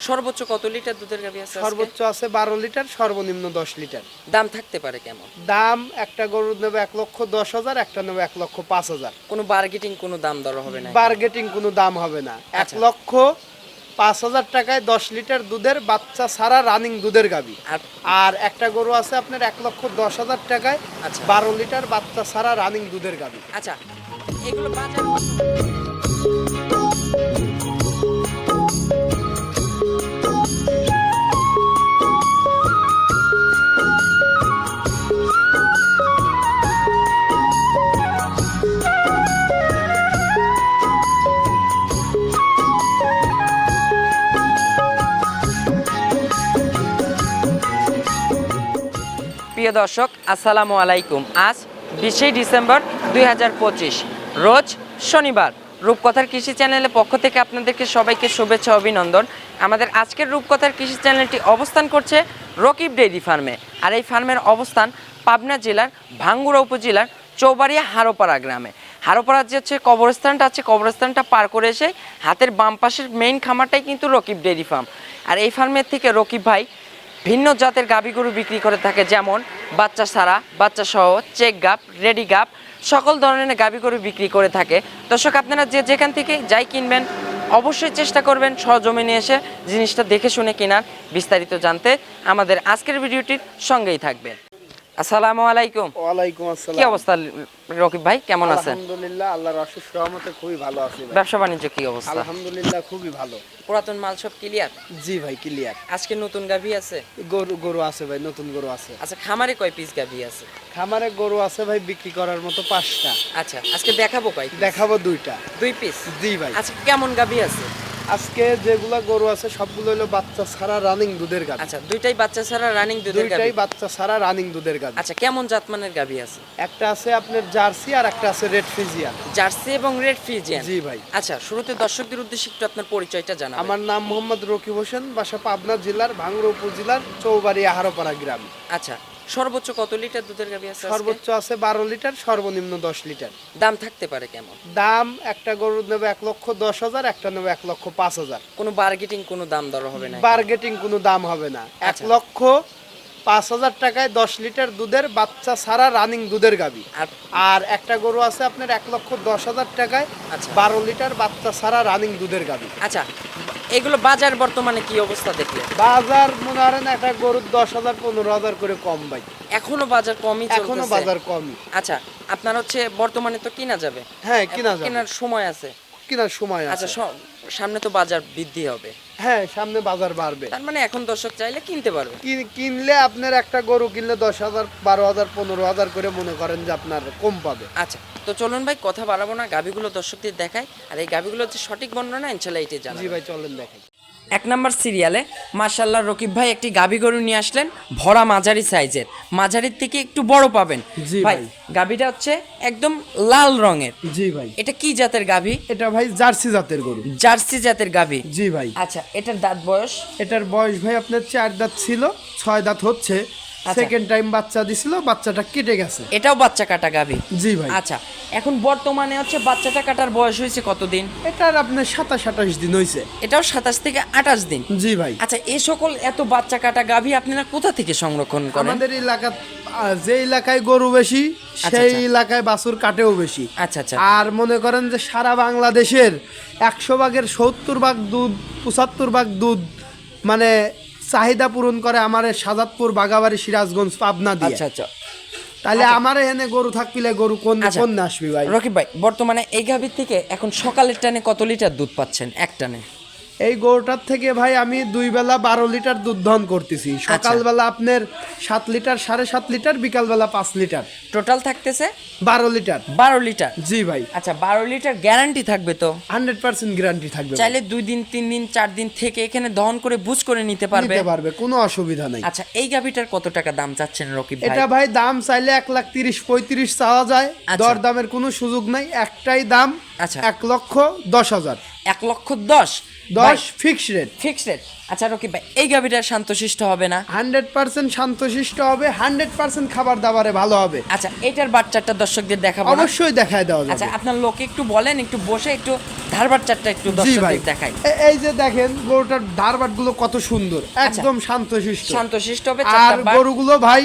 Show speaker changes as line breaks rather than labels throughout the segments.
সর্বোচ্চ কত লিটার দুধের গাভী আছে?
সর্বোচ্চ আছে 12 লিটার, সর্বনিম্ন 10 লিটার।
দাম থাকতে পারে কেমন?
দাম একটা গরু নেবে 1,10,000, একটা নেবে 1,05,000।
কোনো বার্গেটিং কোনো দাম দর হবে না?
বার্গেটিং কোনো দাম হবে না। 1,05,000 টাকায় 10 লিটার দুধের বাচ্চা ছাড়া রানিং দুধের গাভী। আর একটা গরু আছে আপনার 1,10,000 টাকায় 12 লিটার বাচ্চা ছাড়া রানিং দুধের গাভী।
আচ্ছা, এগুলো বাজার প্রিয় দর্শক, আসসালামু আলাইকুম। আজ 20 ডিসেম্বর 2025 রোজ শনিবার। রূপকথার কৃষি চ্যানেলের পক্ষ থেকে আপনাদেরকে সবাইকে শুভেচ্ছা অভিনন্দন। আমাদের আজকের রূপকথার কৃষি চ্যানেলটি অবস্থান করছে রকিব ডেইরি ফার্মে। আর এই ফার্মের অবস্থান পাবনা জেলার ভাঙ্গুড়া উপজেলার চৌবাড়িয়া হারোপাড়া গ্রামে। হারোপাড়ার যে হচ্ছে কবরস্থানটা আছে, কবরস্থানটা পার করে এসে হাতের বাম পাশের মেইন খামারটাই কিন্তু রকিব ডেইরি ফার্ম। আর এই ফার্মের থেকে রকিব ভাই ভিন্ন জাতের গাভী গরু বিক্রি করে থাকে, যেমন বাচ্চা ছাড়া, বাচ্চা সহ, চেক গাপ, রেডি গাপ, সকল ধরনের গাভী গরু বিক্রি করে থাকে। দর্শক, আপনারা যেখান থেকে যাই কিনবেন অবশ্যই চেষ্টা করবেন সরজমিনে এসে জিনিসটা দেখে শুনে কেনার। বিস্তারিত জানতে আমাদের আজকের ভিডিওটির সঙ্গেই থাকবেন। আসসালামু আলাইকুম।
ওয়ালাইকুম আসসালাম।
কি অবস্থা রকিব ভাই, কেমন আছেন?
আলহামদুলিল্লাহ, আল্লাহর অশেষ রহমতে খুবই ভালো আছি ভাই।
ব্যবসা বাণিজ্য কি অবস্থা?
আলহামদুলিল্লাহ খুবই ভালো।
পুরাতন মাল সব ক্লিয়ার?
জি ভাই, ক্লিয়ার।
আজকে নতুন গাভী আছে?
গরু আছে ভাই, নতুন গরু আছে।
আচ্ছা, খামারে কয় পিস গাভী আছে?
খামারে গরু আছে ভাই বিক্রি করার মতো 5টা।
আচ্ছা, আজকে দেখাবো কয় piece?
দেখাবো 2টা।
2 পিস?
জি ভাই।
আচ্ছা, কেমন গাভী আছে?
আজকে যেগুলা গরু আছে সবগুলো হলো বাচ্চা ছাড়া রানিং দুধের গাভী।
আচ্ছা, দুইটাই বাচ্চা ছাড়া রানিং দুধের গাভী?
দুইটাই বাচ্চা ছাড়া রানিং দুধের গাভী।
আচ্ছা, কেমন জাতমানের গাভী আছে?
একটা আছে আপনার জার্সি আর একটা আছে রেড ফ্রিজিয়ান।
জার্সি এবং রেড ফ্রিজিয়ান?
জি ভাই।
আচ্ছা, শুরুতে দর্শকদের উদ্দেশ্যে একটু আপনার পরিচয়টা জানাবেন।
আমার নাম মোহাম্মদ রকিব হোসেন, বাসা পাবনা জেলার ভাঙ্গুড়া উপজেলার চৌবাড়িয়া হারোপাড়া গ্রাম।
আচ্ছা, সর্বোচ্চ কত লিটার দুধের গাভী আছে?
সর্বোচ্চ আছে 12 লিটার, সর্বনিম্ন 10 লিটার।
দাম থাকতে পারে কেমন?
দাম একটা গরু নেবে 1,10,000, একটা নেবে 1,05,000।
কোনো বার্গেটিং কোনো দাম দর হবে না?
বার্গেটিং কোনো দাম হবে না। 1,05,000 টাকায় 10 লিটার দুধের বাচ্চা ছাড়া রানিং দুধের গাভী। আর একটা গরু আছে আপনার 1,10,000 টাকায় 12 লিটার বাচ্চা ছাড়া রানিং দুধের গাভী।
আচ্ছা, এগুলো বাজার বর্তমানে কি অবস্থা দেখলে?
বাজার মনে করেন একটা গরুর 10,000 15,000 করে কম ভাই।
এখনো বাজার কমই চলতেছে?
এখনো বাজার কমই।
আচ্ছা, আপনার হচ্ছে বর্তমানে তো কিনা যাবে?
হ্যাঁ, কিনা যাবে।
কেনার সময় আছে?
কেনার সময় আছে।
আচ্ছা, সামনে তো বাজার বৃদ্ধি হবে।
হ্যাঁ, সামনে বাজার বাড়বে।
তার মানে এখন দর্শক চাইলে কিনতে পারবে।
কিনলে আপনার একটা গরু কিনলে 10,000 12,000 15,000 করে মনে করেন যে আপনার কম পাবে।
আচ্ছা, তো চলুন ভাই, কথা বাড়াবো না, গাভীগুলো দর্শকদের দেখাই। আর এই গাভীগুলো হচ্ছে সঠিক বর্ণনা ইনশাল্লাহ এটি জানাবো।
জি ভাই, চলেন দেখাই।
1 নাম্বার সিরিয়ালে মাশাআল্লাহ রকিব ভাই একটি গাভী গরু নিয়ে আসলেন, ভরা মাঝারি সাইজের, মাঝারির থেকে একটু বড় পাবেন।
জি
ভাই,
ভাই।
গাভীটা হচ্ছে একদম লাল রঙের।
জি ভাই।
এটা কি জাতের গাভী?
এটা ভাই জার্সি জাতের গরু।
জার্সি জাতের গাভী?
জি ভাই।
আচ্ছা, এটার দাঁত বয়স?
এটার বয়স ভাই আপনার 4 দাঁত ছিল, 6 দাঁত হচ্ছে। সেকেন্ড টাইম বাচ্চা দিছিল, বাচ্চাটা কেটে গেছে।
এটাও বাচ্চা কাটা গাভী?
জি ভাই।
আচ্ছা, এখন বর্তমানে হচ্ছে বাচ্চাটা কাটার বয়স হয়েছে কতদিন?
এটার আপনার 27-28 দিন হয়েছে।
এটাও 27 থেকে 28 দিন?
জি ভাই।
আচ্ছা, এই সকল এত বাচ্চা কাটা গাভী আপনারা কোথা থেকে সংরক্ষণ করেন?
আমাদের এলাকা, যে এলাকায় গরু বেশি সেই এলাকায় বাছুর কাটেও বেশি।
আচ্ছা আচ্ছা।
আর মনে করেন যে সারা বাংলাদেশের 100 ভাগের 70 ভাগ দুধ, 75 ভাগ দুধ মানে চাহিদা পূরণ করে আমার সাজাদপুর, বাগাবাড়ি, সিরাজগঞ্জ, পাবনা দিয়ে।
আচ্ছা আচ্ছা।
তাহলে আমার এখানে গরু থাকলে গরু কোন আসবি ভাই?
রকিব ভাই, বর্তমানে এই গাভীর থেকে এখন সকালের টানে কত লিটার দুধ পাচ্ছেন এক টানে?
এই গরুটার থেকে ভাই আমি 2 বেলা 12 লিটার দুধ দহন করতেছি। সকালবেলা আপনার 7 লিটার, 7.5 লিটার, বিকালবেলা 5 লিটার।
টোটাল থাকতেছে
12 লিটার।
12 লিটার?
জি ভাই।
আচ্ছা, 12 লিটার গ্যারান্টি থাকবে তো?
100% গ্যারান্টি থাকবে।
চাইলে 2 দিন 3 দিন 4 দিন থেকে এখানে দহন করে বুঝ করে নিতে পারবে?
নিতে পারবে, কোনো অসুবিধা নাই।
আচ্ছা, এই গাভীটার কত টাকা দাম চাচ্ছেন রকিব ভাই?
এটা ভাই দাম চাইলে 1,30,35 চাওয়া যায়। দর দামের কোনো সুযোগ নাই, একটাই দাম।
আচ্ছা,
1,10,000।
1,10,000
10 ফিক্স রেট।
Fixed rate. আচ্ছা রকিব ভাই, এই গাভিটা শান্তশিষ্ট হবে না?
100% শান্তশিষ্ট হবে, 100% খাবার দাবারে ভালো হবে।
আচ্ছা এটার বাচ্চাটা দর্শকদের দেখাবো না?
অবশ্যই দেখায় দেওয়া
আচ্ছা
যাবে।
আপনার লোকে একটু বলেন, একটু বসে একটু ধার বাচ্চাটা একটু
জি ভাই,
দর্শকদের দেখাই।
এই যে দেখেন গরুটার ধারবাট গুলো কত সুন্দর, একদম শান্তশিষ্ট।
শান্তশিষ্ট হবে
আর
চারটা বাট।
গরুগুলো ভাই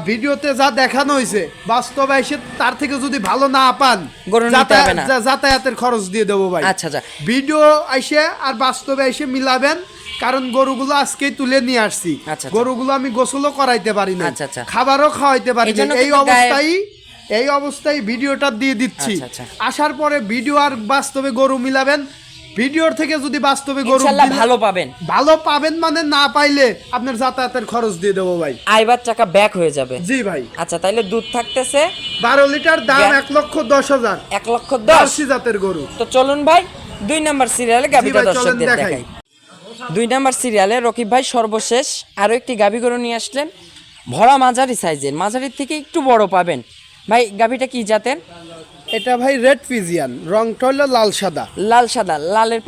ভিডিওতে যা দেখানো হয়েছে, বাস্তবে এসে তার থেকে যদি ভালো না পান,
গরু নিতে হবে না।
যাতায়াতের খরচ দিয়ে দেবো ভাই।
আচ্ছা আচ্ছা।
ভিডিও এসে আর বাস্তবে এসে মিলাবেন, কারণ গরুগুলো আজকেই তুলে নিয়ে আসছি।
আচ্ছা।
গরুগুলো আমি গোসলও করাইতে পারি না,
আচ্ছা, আচ্ছা।
খাবারও খাওয়াইতে পারি
এই জন্য
না।
কিন্তু
এই অবস্থায় ভিডিওটা দিয়ে দিচ্ছি।
আচ্ছা, আচ্ছা।
আসার পরে ভিডিও আর বাস্তবে গরু মিলাবেন, ভিডিওর থেকে যদি বাস্তবে গরু
ইনশাআল্লাহ ভালো পাবেন।
ভালো পাবেন মানে, না পাইলে আপনার যাতায়াতের খরচ দিয়ে দেবো ভাই।
আইবার টাকা ব্যাক হয়ে যাবে।
জি ভাই।
আচ্ছা তাইলে দুধ থাকতেছে
12 লিটার, দাম 1,10,000,
1,10,000
জাতের গরু।
তো চলুন ভাই 2 নাম্বার সিরিয়ালে গাভিটা
ভাই, চলেন
দর্শকদের
দেখাই।
দেখাই। 2 নাম্বার সিরিয়ালে রকিব ভাই সর্বশেষ আরো একটি গাভি গরু নিয়ে আসলেন, ভরা মাঝারি সাইজের, মাঝারির থেকে একটু বড় পাবেন। ভাই গাভিটা কি জাতের?
এটা ভাই রেড ফিজিয়ান, রংটা হলো লাল সাদা।
লাল সাদা, লালের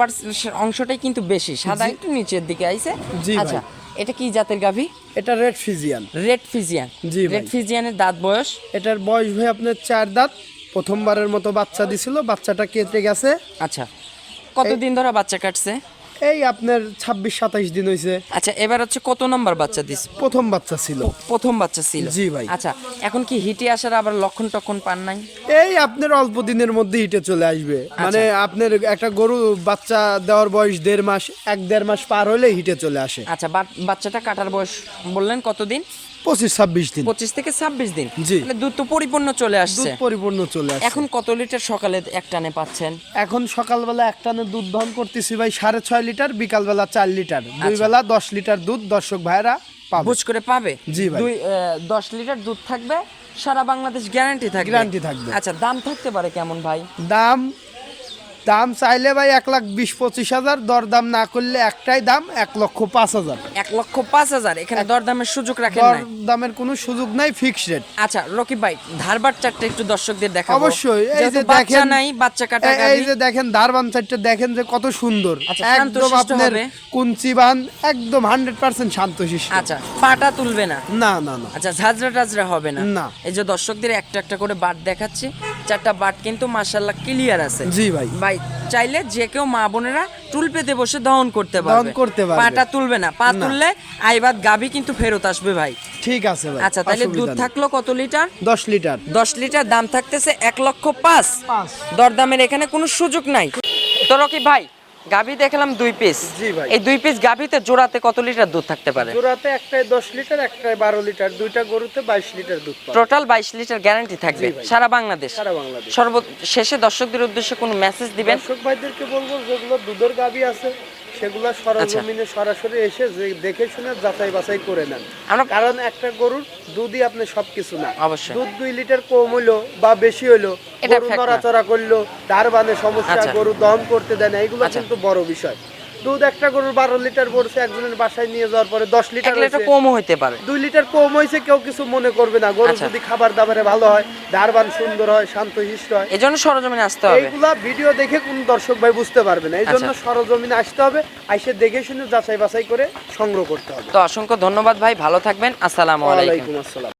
অংশটাই কিন্তু বেশি, সাদা একটু নিচের দিকে আইছে।
জি ভাই।
আচ্ছা এটা কি জাতের গাভি?
এটা রেড ফিজিয়ান।
Red Friesian.
জি ভাই।
রেড ফিজিয়ানের দাঁত বয়স?
এটার বয়স ভাই আপনার 4 দাঁত। প্রথমবারের মতো বাচ্চা দিছিল, বাচ্চাটা কেটে গেছে।
আচ্ছা কতদিন ধরে বাচ্চা কাটছে?
এই আপনার 26-27 দিন হয়েছে।
আচ্ছা এবার হচ্ছে কত নাম্বার বাচ্চা দিস?
প্রথম বাচ্চা ছিল।
প্রথম বাচ্চা ছিল।
জি ভাই।
আচ্ছা এখন কি হিটে আসার আবার লক্ষণ টক্ষণ পান নাই?
এই আপনার অল্প দিনের মধ্যে হিটে চলে আসবে। মানে আপনার একটা গরু বাচ্চা দেওয়ার বয়স 1.5 মাস, 1-1.5 মাস পার হলে হিটে চলে আসে।
আচ্ছা বাচ্চাটা কাটার বয়স বললেন কতদিন?
25-26 দিন।
25 থেকে 26 দিন।
জি।
মানে দুধ তো পরিপূর্ণ চলে আসছে।
দুধ পরিপূর্ণ চলে আসে।
এখন কত লিটার সকালে এক টানে পাচ্ছেন?
এখন সকালবেলা এক টানে দুধ দহন করতেছি ভাই 6.5 লিটার, বিকালবেলা 4 লিটার, দুই বেলা 10 লিটার দুধ দর্শক ভাইরা পাবে।
বুঝ করে পাবে।
জি ভাই।
10 লিটার দুধ থাকবে, সারা বাংলাদেশ গ্যারান্টি থাকবে।
গ্যারান্টি থাকবে।
আচ্ছা দাম থাকতে পারে কেমন ভাই?
দাম চাইলে ভাই 1,20,25,000, দরদাম না করলে একটাই দাম 1,05,000।
1,05,000। এখানে দরদামের সুযোগ রাখেন না?
দরদামের কোনো সুযোগ নাই, ফিক্স রেট।
আচ্ছা রকিব ভাই ধারবার চারটা একটু দর্শকদের দেখাবো।
অবশ্যই। এই
যেহেতু
যে
বাচ্চা
দেখেন,
নাই, বাচ্চা কাটা
এই
গাভী।
যে দেখেন ধারবান চারটা দেখেন যে কত সুন্দর,
আচ্ছা,
একদম
শান্তশিষ্ট
আপনার
হবে।
কুঞ্চিবান, একদম 100% শান্তশিষ্ট।
আচ্ছা পাটা তুলবে না?
না না না।
আচ্ছা ঝাঁঝরা টাজরা হবে না?
না।
এই যে দর্শকদের একটা একটা করে বাট দেখাচ্ছি, চারটা বাট কিন্তু মাশাআল্লাহ ক্লিয়ার আছে।
জি ভাই।
ভাই চাইলে যে কেউ মা বোনেরা টুল পেতে বসে দহন করতে পারবে।
দহন করতে পারবে।
পাটা তুলবে না, পা
না।
তুললে আইবাদ গাভী কিন্তু ফেরত আসবে ভাই।
ঠিক আছে ভাই।
আচ্ছা তাহলে দুধ
অসুবিধা নেই।
থাকলো কত লিটার?
10 লিটার।
10 লিটার, দাম থাকতেছে 1,05,000। দরদামের এখানে কোনো সুযোগ নাই। তো রকি ভাই গাভী দেখলাম 2 পিস।
জি ভাই।
এই 2 পিস গাভীতে জোড়াতে কত লিটার দুধ থাকতে পারে?
জোড়াতে একটাই 10 লিটার, একটাই 12 লিটার, দুইটা গরুতে 22 লিটার দুধ পাবে।
টোটাল 22 লিটার গ্যারান্টি থাকবে
জি ভাই।
সারা বাংলাদেশ।
সারা বাংলাদেশ।
শেষে দর্শকদের উদ্দেশ্যে কোনো মেসেজ দিবেন?
দর্শক ভাইদেরকে বলবো যেগুলো দুধের গাভী আছে সেগুলো সরজমিনে সরাসরি এসে দেখে শুনে যাচাই বাছাই করে নেন। কারণ একটা গরুর দুধই আপনি সবকিছু না।
অবশ্যই।
দুধ 2 লিটার কম হইলো বা বেশি হইলো,
এটা
গরু
fact না।
নড়াচড়া করলো, ধারবানে সমস্যা,
আচ্ছা।
গরু দহন করতে দেয় না, এগুলো
আচ্ছা।
কিন্তু বড় বিষয়। দুধ একটা গরুর 12 লিটার পড়ছে, একজনের বাসায় নিয়ে যাওয়ার পরে 10 লিটার
1 লিটার
হয়েছে,
কমও হইতে পারে।
2 লিটার কম হয়েছে, কেউ কিছু মনে করবে না। গরু
আচ্ছা।
যদি খাবার দাবারে ভালো হয়, ধারবান সুন্দর হয়, শান্তশিষ্ট হয়,
এজন্য সরজমিনে আসতে হবে।
এইগুলা ভিডিও দেখে কোন দর্শক ভাই বুঝতে পারবে না। এই জন্য
আচ্ছা।
সরজমিনে আসতে হবে, আইসে দেখে শুনে যাচাই বাছাই করে সংগ্রহ করতে হবে।
তো অসংখ্য ধন্যবাদ ভাই, ভালো থাকবেন। আসসালামু আলাইকুম।
ওয়ালাইকুম আসসালাম।